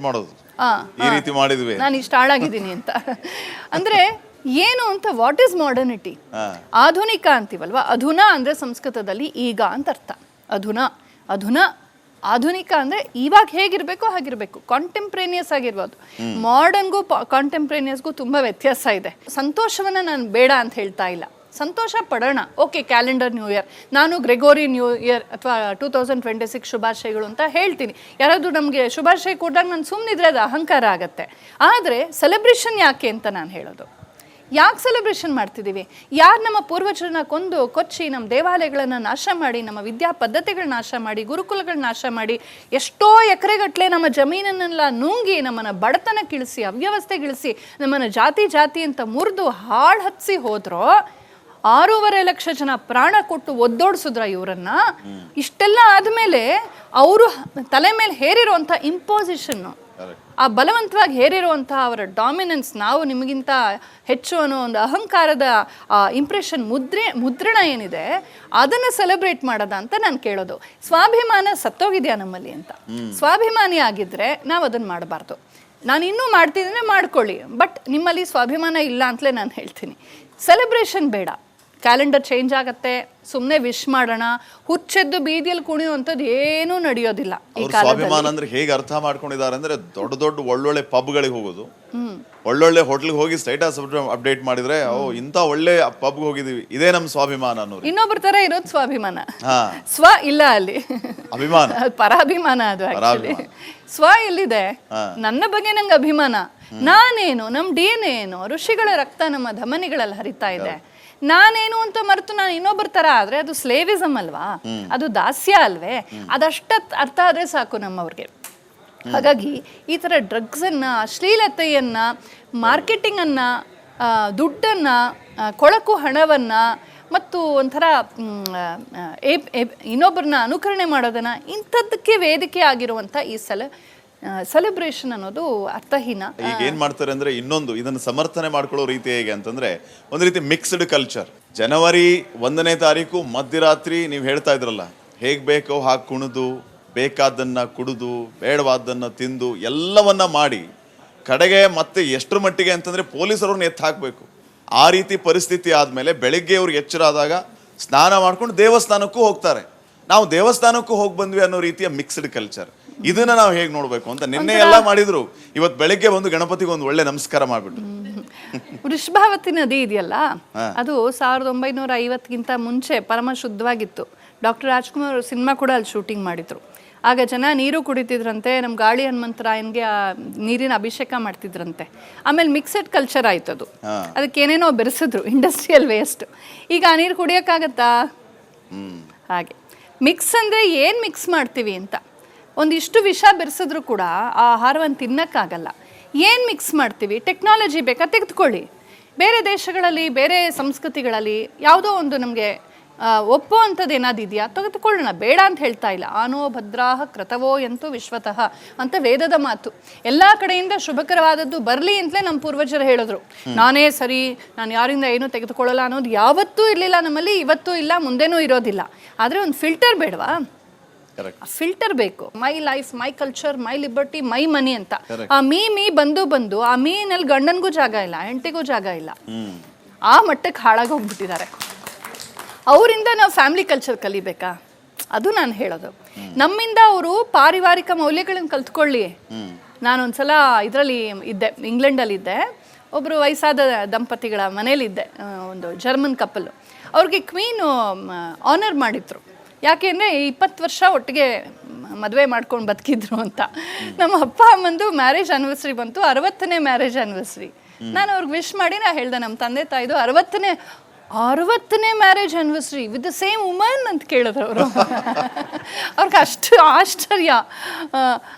ಮಾಡೋದು, ಈ ರೀತಿ ಮಾಡಿದ್ವಿ, ನಾನು ಇಷ್ಟ ಹಾಳಾಗಿದ್ದೀನಿ ಅಂತ. ಅಂದ್ರೆ ಏನು ಅಂತ, ವಾಟ್ ಈಸ್ ಮಾಡರ್ನಿಟಿ? ಆಧುನಿಕ ಅಂತೀವಲ್ವಾ, ಅಧುನಾ ಅಂದ್ರೆ ಸಂಸ್ಕೃತದಲ್ಲಿ ಈಗ ಅಂತ ಅರ್ಥ. ಅಧುನಾ ಆಧುನಿಕ ಅಂದ್ರೆ ಇವಾಗ ಹೇಗಿರ್ಬೇಕೋ ಹಾಗಿರ್ಬೇಕು, ಕಾಂಟೆಂಪ್ರೇನಿಯಸ್ ಆಗಿರ್ಬೋದು. ಮಾಡರ್ನ್ಗೂ ಕಾಂಟೆಂಪ್ರೇನಿಯಸ್ಗೂ ತುಂಬಾ ವ್ಯತ್ಯಾಸ ಇದೆ. ಸಂತೋಷವನ್ನ ನಾನು ಬೇಡ ಅಂತ ಹೇಳ್ತಾ ಇಲ್ಲ, ಸಂತೋಷ ಪಡೋಣ. ಓಕೆ, ಕ್ಯಾಲೆಂಡರ್ ನ್ಯೂ ಇಯರ್, ನಾನು ಗ್ರೆಗೋರಿ ನ್ಯೂ ಇಯರ್ ಅಥವಾ 2026 ಶುಭಾಶಯಗಳು ಅಂತ ಹೇಳ್ತೀನಿ. ಯಾರಾದರೂ ನಮಗೆ ಶುಭಾಶಯ ಕೊಟ್ಟಾಗ ನಾನು ಸುಮ್ಮನಿದ್ರೆ ಅದು ಅಹಂಕಾರ ಆಗತ್ತೆ. ಆದರೆ ಸೆಲೆಬ್ರೇಷನ್ ಯಾಕೆ ಅಂತ ನಾನು ಹೇಳೋದು, ಯಾಕೆ ಸೆಲೆಬ್ರೇಷನ್ ಮಾಡ್ತಿದ್ದೀವಿ? ಯಾರು ನಮ್ಮ ಪೂರ್ವಜರನ್ನ ಕೊಂದು ಕೊಚ್ಚಿ ನಮ್ಮ ದೇವಾಲಯಗಳನ್ನು ನಾಶ ಮಾಡಿ, ನಮ್ಮ ವಿದ್ಯಾ ಪದ್ಧತಿಗಳನ್ನ ನಾಶ ಮಾಡಿ, ಗುರುಕುಲಗಳನ್ನ ನಾಶ ಮಾಡಿ, ಎಷ್ಟೋ ಎಕರೆಗಟ್ಟಲೆ ನಮ್ಮ ಜಮೀನನ್ನೆಲ್ಲ ನುಂಗಿ, ನಮ್ಮನ್ನು ಬಡತನಕ್ಕಿಳಿಸಿ, ಅವ್ಯವಸ್ಥೆಗಿಳಿಸಿ, ನಮ್ಮನ್ನು ಜಾತಿ ಅಂತ ಮುರಿದು ಹಾಳು ಹತ್ಸಿ ಹೋದ್ರೋ, 6.5 ಲಕ್ಷ ಜನ ಪ್ರಾಣ ಕೊಟ್ಟು ಒದ್ದೋಡಿಸಿದ್ರ ಇವರನ್ನ. ಇಷ್ಟೆಲ್ಲ ಆದಮೇಲೆ ಅವರು ತಲೆ ಮೇಲೆ ಹೇರಿರುವಂಥ ಇಂಪೋಸಿಷನ್ನು, ಆ ಬಲವಂತವಾಗಿ ಹೇರಿರುವಂತಹ ಅವರ ಡಾಮಿನೆನ್ಸ್, ನಾವು ನಿಮಗಿಂತ ಹೆಚ್ಚು ಅನ್ನೋ ಒಂದು ಅಹಂಕಾರದ ಇಂಪ್ರೆಷನ್, ಮುದ್ರಣ ಏನಿದೆ, ಅದನ್ನು ಸೆಲೆಬ್ರೇಟ್ ಮಾಡೋದ ಅಂತ ನಾನು ಕೇಳೋದು. ಸ್ವಾಭಿಮಾನ ಸತ್ತೋಗಿದೆಯಾ ನಮ್ಮಲ್ಲಿ ಅಂತ. ಸ್ವಾಭಿಮಾನಿ ಆಗಿದ್ರೆ ನಾವು ಅದನ್ನು ಮಾಡಬಾರ್ದು. ನಾನು ಇನ್ನೂ ಮಾಡ್ತಿದ್ದೀನಿ, ಮಾಡ್ಕೊಳ್ಳಿ, ಬಟ್ ನಿಮ್ಮಲ್ಲಿ ಸ್ವಾಭಿಮಾನ ಇಲ್ಲ ಅಂತಲೇ ನಾನು ಹೇಳ್ತೀನಿ. ಸೆಲೆಬ್ರೇಷನ್ ಬೇಡ. ಕ್ಯಾಲೆಂಡರ್ ಚೇಂಜ್ ಆಗತ್ತೆ, ಸುಮ್ಮನೆ ವಿಶ್ ಮಾಡೋಣ, ಹುಚ್ಚೆದ್ದು ಬೀದಿಯಲ್ಲಿ ಕುಣಿಯುವಂಥದ್ದು ಏನೂ ನಡೆಯೋದಿಲ್ಲ ಈ ಕಾಲದಲ್ಲಿ. ಸ್ವಾಭಿಮಾನ ಅಂದ್ರೆ ಹೇಗೆ ಅರ್ಥ ಮಾಡ್ಕೊಂಡಿದ್ದಾರೆ ಅಂದ್ರೆ, ದೊಡ್ಡ ಒಳ್ಳೊಳ್ಳೆ ಪಬ್ಗಳಿಗೆ ಹೋಗೋದು, ಒಳ್ಳೊಳ್ಳೆ ಹೋಟ್ಲಿಗೆ ಹೋಗಿ ಸ್ಟೇಟಸ್ ಅಪ್ಡೇಟ್ ಮಾಡಿದ್ರೆ, ಇಂಥ ಒಳ್ಳೆ ಪಬ್ಗೆ ಹೋಗಿದೀವಿ, ಇದೇ ನಮ್ ಸ್ವಾಭಿಮಾನ ಅನ್ನೋದು. ಇನ್ನೊಬ್ಬರ ತರ ಇರೋದು ಸ್ವಾಭಿಮಾನ. ಸ್ವ ಇಲ್ಲ ಅಲ್ಲಿ, ಅಭಿಮಾನ, ಪರಾಭಿಮಾನ. ಅದು ಆಕ್ಚುಲಿ ಸ್ವ ಎಲ್ಲಿದೆ? ನನ್ನ ಬಗ್ಗೆ ನಂಗೆ ಅಭಿಮಾನ, ನಾನೇನು, ನಮ್ DNA ಏನು, ಋಷಿಗಳ ರಕ್ತ ನಮ್ಮ ಧಮನಿಗಳಲ್ಲಿ ಹರಿತಾ ಇದೆ, ನಾನೇನು ಅಂತ ಮರೆತು ನಾನು ಇನ್ನೊಬ್ಬರ ತರ ಆದ್ರೆ ಅದು ಸ್ಲೇವಿಸಮ್ ಅಲ್ವಾ, ಅದು ದಾಸ್ಯ ಅಲ್ವೇ? ಅದಷ್ಟ ಅರ್ಥ ಆದ್ರೆ ಸಾಕು ನಮ್ಮವ್ರಿಗೆ. ಹಾಗಾಗಿ ಈ ಥರ ಡ್ರಗ್ಸನ್ನು, ಅಶ್ಲೀಲತೆಯನ್ನು, ಮಾರ್ಕೆಟಿಂಗನ್ನು, ದುಡ್ಡನ್ನು, ಕೊಳಕು ಹಣವನ್ನು ಮತ್ತು ಒಂಥರ ಇನ್ನೊಬ್ಬರನ್ನ ಅನುಕರಣೆ ಮಾಡೋದನ್ನು, ಇಂಥದ್ದಕ್ಕೆ ವೇದಿಕೆ ಆಗಿರುವಂಥ ಈ ಸೆಲೆಬ್ರೇಷನ್ ಅನ್ನೋದು ಅರ್ಥಹೀನ. ಈಗ ಏನ್ ಮಾಡ್ತಾರೆ ಅಂದ್ರೆ, ಇನ್ನೊಂದು ಇದನ್ನು ಸಮರ್ಥನೆ ಮಾಡ್ಕೊಳ್ಳೋ ರೀತಿ ಹೇಗೆ ಅಂತಂದ್ರೆ, ಒಂದು ರೀತಿ ಮಿಕ್ಸ್ಡ್ ಕಲ್ಚರ್. ಜನವರಿ 1ನೇ ತಾರೀಕು ಮಧ್ಯರಾತ್ರಿ ನೀವು ಹೇಳ್ತಾ ಇದ್ರಲ್ಲ, ಹೇಗ್ ಬೇಕೋ ಹಾಗೆ ಕುಣಿದು, ಬೇಕಾದನ್ನ ಕುಡಿದು, ಬೇಡವಾದನ್ನ ತಿಂದು, ಎಲ್ಲವನ್ನ ಮಾಡಿ, ಕಡೆಗೆ ಮತ್ತೆ ಎಷ್ಟರ ಮಟ್ಟಿಗೆ ಅಂತಂದ್ರೆ ಪೊಲೀಸರವ್ರನ್ನ ಎತ್ತು ಹಾಕಬೇಕು. ಆ ರೀತಿ ಪರಿಸ್ಥಿತಿ ಆದ್ಮೇಲೆ ಬೆಳಿಗ್ಗೆ ಅವ್ರಿಗೆ ಎಚ್ಚರ ಆದಾಗ ಸ್ನಾನ ಮಾಡ್ಕೊಂಡು ದೇವಸ್ಥಾನಕ್ಕೂ ಹೋಗ್ತಾರೆ. ನಾವು ದೇವಸ್ಥಾನಕ್ಕೂ ಹೋಗಿ ಬಂದ್ವಿ ಅನ್ನೋ ರೀತಿಯ ಮಿಕ್ಸ್ಡ್ ಕಲ್ಚರ್. ಇದನ್ನ ನಾವು ಹೇಗೆ ನೋಡ್ಬೇಕು ಅಂತ ನಿನ್ನೆ ಎಲ್ಲ ಮಾಡಿದ್ರು, ಇವತ್ತು ಬೆಳಿಗ್ಗೆ ಒಂದು ಗಣಪತಿಗೆ ಒಂದು ಒಳ್ಳೆ ನಮಸ್ಕಾರ ಮಾಡ್ಬಿಟ್ಟು. ವೃಷಭಾವತಿ ನದಿ ಇದೆಯಲ್ಲ, ಅದು 1950ಗಿಂತ ಮುಂಚೆ ಪರಮ ಶುದ್ಧವಾಗಿತ್ತು. ಡಾಕ್ಟರ್ ರಾಜ್ಕುಮಾರ್ ಸಿನಿಮಾ ಕೂಡ ಅಲ್ಲಿ ಶೂಟಿಂಗ್ ಮಾಡಿದ್ರು. ಆಗ ಜನ ನೀರು ಕುಡಿತಿದ್ರಂತೆ, ನಮ್ಮ ಗಾಳಿ ಹನುಮಂತರಾಯನ್ಗೆ ನೀರಿನ ಅಭಿಷೇಕ ಮಾಡ್ತಿದ್ರಂತೆ. ಆಮೇಲೆ ಮಿಕ್ಸೆಡ್ ಕಲ್ಚರ್ ಆಯ್ತು ಅದು, ಅದಕ್ಕೆ ಏನೇನೋ ಬೆರೆಸಿದ್ರು, ಇಂಡಸ್ಟ್ರಿಯಲ್ ವೇಸ್ಟ್. ಈಗ ಆ ನೀರು ಕುಡಿಯೋಕ್ಕಾಗತ್ತಾ? ಹಾಗೆ ಮಿಕ್ಸ್ ಅಂದರೆ ಏನು ಮಿಕ್ಸ್ ಮಾಡ್ತೀವಿ ಅಂತ. ಒಂದಿಷ್ಟು ವಿಷ ಬೆರೆಸಿದ್ರು ಕೂಡ ಆ ಆಹಾರವನ್ನು ತಿನ್ನೋಕ್ಕಾಗಲ್ಲ. ಏನು ಮಿಕ್ಸ್ ಮಾಡ್ತೀವಿ? ಟೆಕ್ನಾಲಜಿ ಬೇಕಾ ತೆಗೆದುಕೊಳ್ಳಿ. ಬೇರೆ ದೇಶಗಳಲ್ಲಿ, ಬೇರೆ ಸಂಸ್ಕೃತಿಗಳಲ್ಲಿ ಯಾವುದೋ ಒಂದು ನಮಗೆ ಒಪ್ಪೋ ಅಂಥದ್ದು ಏನಾದ್ರು ಇದೆಯಾ? ತೆಗೆದುಕೊಳ್ಳೋಣ, ಬೇಡ ಅಂತ ಹೇಳ್ತಾ ಇಲ್ಲ. ಆನೋ ಭದ್ರಾಹ ಕ್ರತವೋ ಎಂತೂ ವಿಶ್ವತಃ ಅಂತ ವೇದದ ಮಾತು. ಎಲ್ಲ ಕಡೆಯಿಂದ ಶುಭಕರವಾದದ್ದು ಬರಲಿ ಅಂತಲೇ ನಮ್ಮ ಪೂರ್ವಜರು ಹೇಳಿದ್ರು. ನಾನೇ ಸರಿ, ನಾನು ಯಾರಿಂದ ಏನೂ ತೆಗೆದುಕೊಳ್ಳಲ್ಲ ಅನ್ನೋದು ಯಾವತ್ತೂ ಇರಲಿಲ್ಲ ನಮ್ಮಲ್ಲಿ, ಇವತ್ತೂ ಇಲ್ಲ, ಮುಂದೆನೂ ಇರೋದಿಲ್ಲ. ಆದರೆ ಒಂದು ಫಿಲ್ಟರ್ ಬೇಡವಾ? ಫಿಲ್ಟರ್ ಬೇಕು. My life, my culture, my liberty, my money ಅಂತ. ಆ ಮೀ ಬಂದು ಆ ಮೀನಲ್ಲಿ ಗಂಡನಿಗೂ ಜಾಗ ಇಲ್ಲ, ಹೆಂಡತಿಗೂ ಜಾಗ ಇಲ್ಲ, ಆ ಮಟ್ಟಕ್ಕೆ ಹಾಳಾಗಿ ಹೋಗ್ಬಿಟ್ಟಿದ್ದಾರೆ. ಅವರಿಂದ ನಾವು ಫ್ಯಾಮಿಲಿ ಕಲ್ಚರ್ ಕಲಿಬೇಕಾ? ಅದು ನಾನು ಹೇಳೋದು. ನಮ್ಮಿಂದ ಅವರು ಪಾರಿವಾರಿಕ ಮೌಲ್ಯಗಳನ್ನು ಕಲ್ತ್ಕೊಳ್ಳಿ. ನಾನೊಂದ್ಸಲ ಇದರಲ್ಲಿ ಇದ್ದೆ, ಇಂಗ್ಲೆಂಡಲ್ಲಿ ಇದ್ದೆ. ಒಬ್ಬರು ವಯಸ್ಸಾದ ದಂಪತಿಗಳ ಮನೇಲಿದ್ದೆ, ಒಂದು ಜರ್ಮನ್ ಕಪಲ್. ಅವ್ರಿಗೆ ಕ್ವೀನು ಆನರ್ ಮಾಡಿದ್ರು. ಯಾಕೆ ಅಂದರೆ 20 ವರ್ಷ ಒಟ್ಟಿಗೆ ಮದುವೆ ಮಾಡ್ಕೊಂಡು ಬದುಕಿದ್ರು ಅಂತ. ನಮ್ಮ ಅಪ್ಪ ಅಮ್ಮಂದು ಮ್ಯಾರೇಜ್ ಆ್ಯನಿವರ್ಸರಿ ಬಂತು, 60ನೇ ಮ್ಯಾರೇಜ್ ಆ್ಯನಿವರ್ಸರಿ. ನಾನು ಅವ್ರಿಗೆ ವಿಶ್ ಮಾಡಿ ನಾ ಹೇಳ್ದೆ, ನಮ್ಮ ತಂದೆ ತಾಯಿದು 60ನೇ marriage anniversary with the same woman ಅಂತ ಕೇಳಿದ್ರು ಅವರು. ಅವ್ರಿಗೆ ಅಷ್ಟು ಆಶ್ಚರ್ಯ.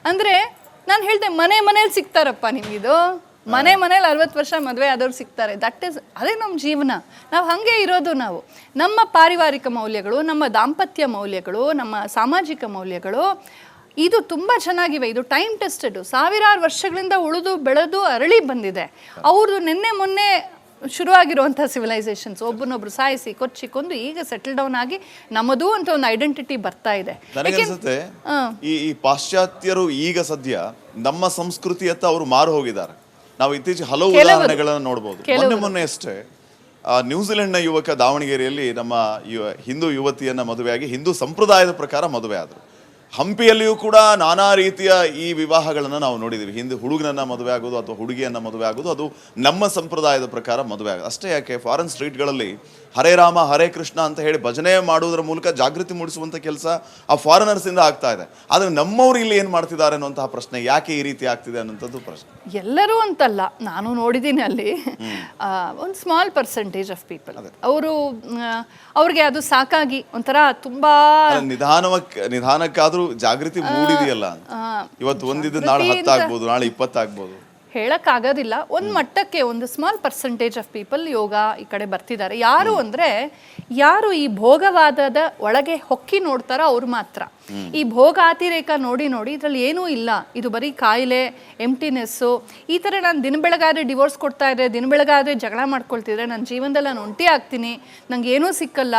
ಅಂದರೆ ನಾನು ಹೇಳಿದೆ, ಮನೇಲಿ ಸಿಗ್ತಾರಪ್ಪ ನಿಮಗಿದು, ಮನೇಲಿ 60 ವರ್ಷ ಮದುವೆ ಆದವ್ರು ಸಿಗ್ತಾರೆ. ಅದೇ ನಮ್ಮ ಜೀವನ. ನಾವು ಹಾಗೆ ಇರೋದು. ನಾವು ನಮ್ಮ ಪಾರಿವಾರಿಕ ಮೌಲ್ಯಗಳು, ನಮ್ಮ ದಾಂಪತ್ಯ ಮೌಲ್ಯಗಳು, ನಮ್ಮ ಸಾಮಾಜಿಕ ಮೌಲ್ಯಗಳು ಇದು ತುಂಬ ಚೆನ್ನಾಗಿವೆ. ಇದು ಟೈಮ್ ಟೆಸ್ಟೆಡ್, ಸಾವಿರಾರು ವರ್ಷಗಳಿಂದ ಉಳಿದು ಬೆಳೆದು ಅರಳಿ ಬಂದಿದೆ. ಅವರು ನಿನ್ನೆ ಮೊನ್ನೆ ಶುರುವಾಗಿರುವಂಥ ಸಿವಿಲೈಸೇಷನ್ಸ್ ಒಬ್ಬನೊಬ್ರು ಸಾಯಿಸಿ ಕೊಚ್ಚಿ ಕೊಂದು ಈಗ ಸೆಟಲ್ ಡೌನ್ ಆಗಿ ನಮ್ಮದು ಅಂತ ಒಂದು ಐಡೆಂಟಿಟಿ ಬರ್ತಾ ಇದೆ. ನನಗನ್ಸುತ್ತೆ ಈ ಪಾಶ್ಚಾತ್ಯರು ಈಗ ಸದ್ಯ ನಮ್ಮ ಸಂಸ್ಕೃತಿಯತ್ತ ಅವರು ಮಾರು ಹೋಗಿದ್ದಾರೆ. ನಾವು ಇತ್ತೀಚೆಗೆ ಹಲವು ಉದಾಹರಣೆಗಳನ್ನು ನೋಡ್ಬೋದು. ಮೊನ್ನೆ ಅಷ್ಟೇ ನ್ಯೂಜಿಲೆಂಡ್ನ ಯುವಕ ದಾವಣಗೆರೆಯಲ್ಲಿ ನಮ್ಮ ಹಿಂದೂ ಯುವತಿಯನ್ನ ಮದುವೆಯಾಗಿ ಹಿಂದೂ ಸಂಪ್ರದಾಯದ ಪ್ರಕಾರ ಮದುವೆ ಆದರು. ಹಂಪಿಯಲ್ಲಿಯೂ ಕೂಡ ನಾನಾ ರೀತಿಯ ಈ ವಿವಾಹಗಳನ್ನು ನಾವು ನೋಡಿದ್ದೀವಿ. ಹಿಂದೆ ಹುಡುಗನನ್ನ ಮದುವೆ ಆಗೋದು ಅಥವಾ ಹುಡುಗಿಯನ್ನ ಮದುವೆ ಆಗೋದು, ಅದು ನಮ್ಮ ಸಂಪ್ರದಾಯದ ಪ್ರಕಾರ ಮದುವೆ ಆಗೋದು. ಅಷ್ಟೇ ಯಾಕೆ, ಫಾರಿನ್ ಸ್ಟ್ರೀಟ್ಗಳಲ್ಲಿ ಹರೇ ರಾಮ ಹರೇ ಕೃಷ್ಣ ಅಂತ ಹೇಳಿ ಭಜನೆ ಮಾಡುವುದರ ಮೂಲಕ ಜಾಗೃತಿ ಮೂಡಿಸುವಂಥ ಕೆಲಸ ಆ ಫಾರಿನರ್ಸಿಂದ ಆಗ್ತಾ ಇದೆ. ಆದರೆ ನಮ್ಮವ್ರು ಇಲ್ಲಿ ಏನು ಮಾಡ್ತಿದ್ದಾರೆ ಅನ್ನುವಂತಹ ಪ್ರಶ್ನೆ, ಯಾಕೆ ಈ ರೀತಿ ಆಗ್ತಿದೆ ಅನ್ನೋಂಥದ್ದು ಪ್ರಶ್ನೆ. ಎಲ್ಲರೂ ಅಂತಲ್ಲ, ನಾನು ನೋಡಿದ್ದೀನಿ ಅಲ್ಲಿ ಒಂದು ಸ್ಮಾಲ್ ಪರ್ಸೆಂಟೇಜ್ ಆಫ್ ಪೀಪಲ್ ಅವ್ರಿಗೆ ಅದು ಸಾಕಾಗಿ ಒಂಥರ ತುಂಬಾ ನಿಧಾನಕ್ಕಾದ್ರೂ ಜಾಗೃತಿ ಮೂಡಿದೆಯಲ್ಲ. ಇವತ್ತು ಒಂದಿದ್ದು ನಾಳೆ 10 ಆಗ್ಬೋದು, ನಾಳೆ 20 ಆಗ್ಬೋದು, ಹೇಳಕ್ಕಾಗೋದಿಲ್ಲ. ಒಂದು ಮಟ್ಟಕ್ಕೆ ಒಂದು ಸ್ಮಾಲ್ ಪರ್ಸೆಂಟೇಜ್ ಆಫ್ ಪೀಪಲ್ ಯೋಗ ಈ ಕಡೆ ಬರ್ತಿದ್ದಾರೆ. ಯಾರು ಅಂದ್ರೆ ಯಾರು ಈ ಭೋಗವಾದದ ಒಳಗೆ ಹೊಕ್ಕಿ ನೋಡ್ತಾರೋ ಅವ್ರು ಮಾತ್ರ. ಈ ಭೋಗಾತಿರೇಕ ನೋಡಿ ಇದ್ರಲ್ಲಿ ಏನೂ ಇಲ್ಲ, ಇದು ಬರೀ ಕಾಯಿಲೆ, ಎಂಟಿನೆಸ್ಸು, ಈ ಥರ ನಾನು ದಿನ ಬೆಳಗಾದ್ರೆ ಡಿವೋರ್ಸ್ ಕೊಡ್ತಾ ಇದ್ರೆ, ದಿನ ಬೆಳಗಾದ್ರೆ ಜಗಳ ಮಾಡ್ಕೊಳ್ತಿದ್ರೆ, ನನ್ನ ಜೀವನದಲ್ಲಿ ನಾನು ಒಂಟಿ ಆಗ್ತೀನಿ, ನಂಗೆ ಏನೂ ಸಿಕ್ಕಲ್ಲ,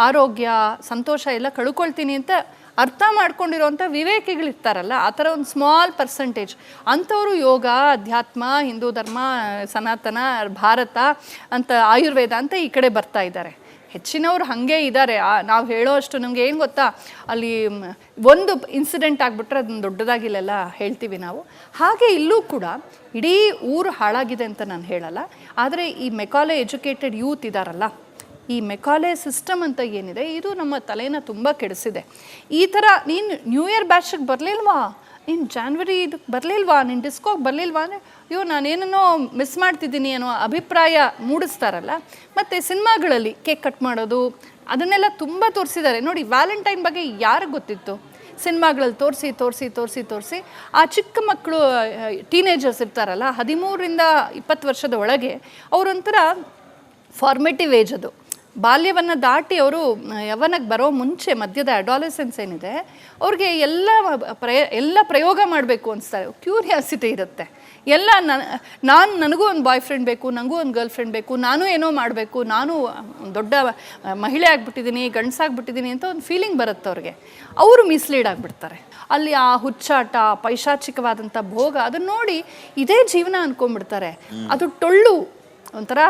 ಆರೋಗ್ಯ ಸಂತೋಷ ಎಲ್ಲ ಕಳ್ಕೊಳ್ತೀನಿ ಅಂತ ಅರ್ಥ ಮಾಡ್ಕೊಂಡಿರೋಂಥ ವಿವೇಕಿಗಳಿರ್ತಾರಲ್ಲ, ಆ ಥರ ಒಂದು ಸ್ಮಾಲ್ ಪರ್ಸೆಂಟೇಜ್ ಅಂಥವರು ಯೋಗ, ಅಧ್ಯಾತ್ಮ, ಹಿಂದೂ ಧರ್ಮ, ಸನಾತನ, ಭಾರತ ಅಂತ, ಆಯುರ್ವೇದ ಅಂತ ಈ ಕಡೆ ಬರ್ತಾ ಇದ್ದಾರೆ. ಹೆಚ್ಚಿನವ್ರು ಹಾಗೆ ಇದ್ದಾರೆ. ನಾವು ಹೇಳೋ ಅಷ್ಟು ನಮಗೆ ಏನು ಗೊತ್ತಾ, ಅಲ್ಲಿ ಒಂದು ಇನ್ಸಿಡೆಂಟ್ ಆಗಿಬಿಟ್ರೆ ಅದನ್ನು ದೊಡ್ಡದಾಗಿಲ್ಲೆಲ್ಲ ಹೇಳ್ತೀವಿ ನಾವು. ಹಾಗೆ ಇಲ್ಲೂ ಕೂಡ ಇಡೀ ಊರು ಹಾಳಾಗಿದೆ ಅಂತ ನಾನು ಹೇಳಲ್ಲ. ಆದರೆ ಈ ಮೆಕಾಲೆ ಎಜುಕೇಟೆಡ್ ಯೂತ್ ಇದ್ದಾರಲ್ಲ, ಈ ಮೆಕಾಲೆ ಸಿಸ್ಟಮ್ ಅಂತ ಏನಿದೆ, ಇದು ನಮ್ಮ ತಲೆನ ತುಂಬ ಕೆಡಿಸಿದೆ. ಈ ಥರ ನೀನು ನ್ಯೂ ಇಯರ್ ಬ್ಯಾಚಿಗೆ ಬರಲಿಲ್ವಾ, ನೀನು ಜಾನ್ವರಿ ಇದಕ್ಕೆ ಬರಲಿಲ್ವಾ, ನೀನು ಡಿಸ್ಕೋಗೆ ಬರಲಿಲ್ವಾ ಅಂದರೆ ಅಯ್ಯೋ ನಾನೇನೋ ಮಿಸ್ ಮಾಡ್ತಿದ್ದೀನಿ ಅನ್ನೋ ಅಭಿಪ್ರಾಯ ಮೂಡಿಸ್ತಾರಲ್ಲ. ಮತ್ತು ಸಿನಿಮಾಗಳಲ್ಲಿ ಕೇಕ್ ಕಟ್ ಮಾಡೋದು ಅದನ್ನೆಲ್ಲ ತುಂಬ ತೋರಿಸಿದ್ದಾರೆ ನೋಡಿ. ವ್ಯಾಲೆಂಟೈನ್ ಬಗ್ಗೆ ಯಾರಿಗೆ ಗೊತ್ತಿತ್ತು? ಸಿನಿಮಾಗಳಲ್ಲಿ ತೋರಿಸಿ ಆ ಚಿಕ್ಕ ಮಕ್ಕಳು, ಟೀನೇಜರ್ಸ್ ಇರ್ತಾರಲ್ಲ, 13ರಿಂದ 20 ವರ್ಷದ ಒಳಗೆ, ಅವರೊಂಥರ ಫಾರ್ಮೇಟಿವ್ ಏಜ್, ಅದು ಬಾಲ್ಯವನ್ನು ದಾಟಿ ಅವರು ಯವನಕ್ಕೆ ಬರೋ ಮುಂಚೆ ಮಧ್ಯದ ಅಡಾಲೆಸೆನ್ಸ್ ಏನಿದೆ, ಅವ್ರಿಗೆ ಎಲ್ಲ ಪ್ರಯೋಗ ಮಾಡಬೇಕು ಅನಿಸ್ತಾರೆ. ಕ್ಯೂರಿಯಾಸಿಟಿ ಇರುತ್ತೆ. ಎಲ್ಲ ನನಗೂ ಒಂದು ಬಾಯ್ ಫ್ರೆಂಡ್ ಬೇಕು, ನನಗೂ ಒಂದು ಗರ್ಲ್ ಫ್ರೆಂಡ್ ಬೇಕು, ನಾನು ಏನೋ ಮಾಡಬೇಕು, ನಾನು ದೊಡ್ಡ ಮಹಿಳೆ ಆಗಿಬಿಟ್ಟಿದ್ದೀನಿ, ಗಂಡಸಾಗ್ಬಿಟ್ಟಿದ್ದೀನಿ ಅಂತ ಒಂದು ಫೀಲಿಂಗ್ ಬರುತ್ತೆ ಅವ್ರಿಗೆ. ಅವರು ಮಿಸ್ಲೀಡ್ ಆಗಿಬಿಡ್ತಾರೆ. ಅಲ್ಲಿ ಆ ಹುಚ್ಚಾಟ, ಪೈಶಾಚಿಕವಾದಂಥ ಭೋಗ ಅದನ್ನು ನೋಡಿ ಇದೇ ಜೀವನ ಅಂದ್ಕೊಂಡ್ಬಿಡ್ತಾರೆ. ಅದು ಟೊಳ್ಳು ಒಂಥರ.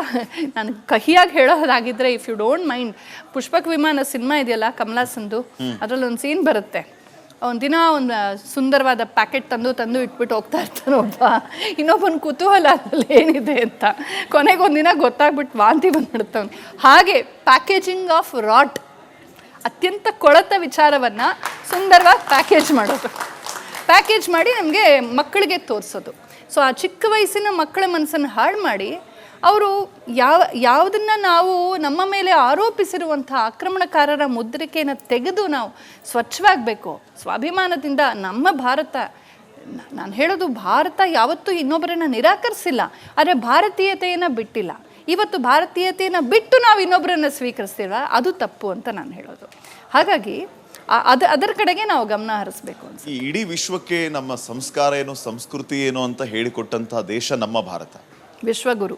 ನಾನು ಕಹಿಯಾಗಿ ಹೇಳೋದಾಗಿದ್ದರೆ, if you don't mind, Pushpaka Vimana cinema ಇದೆಯಲ್ಲ ಕಮಲಾಸಂದು, ಅದರಲ್ಲಿ ಒಂದು ಸೀನ್ ಬರುತ್ತೆ. ಒಂದಿನ ಒಂದು ಸುಂದರವಾದ ಪ್ಯಾಕೆಟ್ ತಂದು ಇಟ್ಬಿಟ್ಟು ಹೋಗ್ತಾ ಇರ್ತಾನೆ ಒಬ್ಬ, ಇನ್ನೊಬ್ಬನ ಕುತೂಹಲ ಅದ್ರಲ್ಲಿ ಏನಿದೆ ಅಂತ. ಕೊನೆಗೊಂದಿನ ಗೊತ್ತಾಗ್ಬಿಟ್ಟು ವಾಂತಿ ಬಂದ್ಬಿಡ್ತಾವೆ. ಹಾಗೆ ಪ್ಯಾಕೇಜಿಂಗ್ ಆಫ್ ರಾಟ್, ಅತ್ಯಂತ ಕೊಳತ ವಿಚಾರವನ್ನು ಸುಂದರವಾಗಿ ಪ್ಯಾಕೇಜ್ ಮಾಡಿ ನಮಗೆ ಮಕ್ಕಳಿಗೆ ತೋರಿಸೋದು. ಸೊ ಆ ಚಿಕ್ಕ ವಯಸ್ಸಿನ ಮಕ್ಕಳ ಮನಸ್ಸನ್ನು ಹಾಳು ಮಾಡಿ ಅವರು ಯಾವುದನ್ನು ನಾವು ನಮ್ಮ ಮೇಲೆ ಆರೋಪಿಸಿರುವಂಥ ಆಕ್ರಮಣಕಾರರ ಮುದ್ರಿಕೆಯನ್ನು ತೆಗೆದು ನಾವು ಸ್ವಚ್ಛವಾಗಬೇಕು. ಸ್ವಾಭಿಮಾನದಿಂದ ನಮ್ಮ ಭಾರತ, ನಾನು ಹೇಳೋದು ಭಾರತ ಯಾವತ್ತೂ ಇನ್ನೊಬ್ಬರನ್ನು ನಿರಾಕರಿಸಿಲ್ಲ, ಆದರೆ ಭಾರತೀಯತೆಯನ್ನು ಬಿಟ್ಟಿಲ್ಲ. ಇವತ್ತು ಭಾರತೀಯತೆಯನ್ನು ಬಿಟ್ಟು ನಾವು ಇನ್ನೊಬ್ಬರನ್ನು ಸ್ವೀಕರಿಸ್ತೀವ, ಅದು ತಪ್ಪು ಅಂತ ನಾನು ಹೇಳೋದು. ಹಾಗಾಗಿ ಅದರ ಕಡೆಗೆ ನಾವು ಗಮನ ಹರಿಸಬೇಕು ಅಂತ. ಈ ಇಡೀ ವಿಶ್ವಕ್ಕೆ ನಮ್ಮ ಸಂಸ್ಕಾರ ಏನು, ಸಂಸ್ಕೃತಿ ಏನು ಅಂತ ಹೇಳಿಕೊಟ್ಟಂತಹ ದೇಶ ನಮ್ಮ ಭಾರತ. ವಿಶ್ವಗುರು.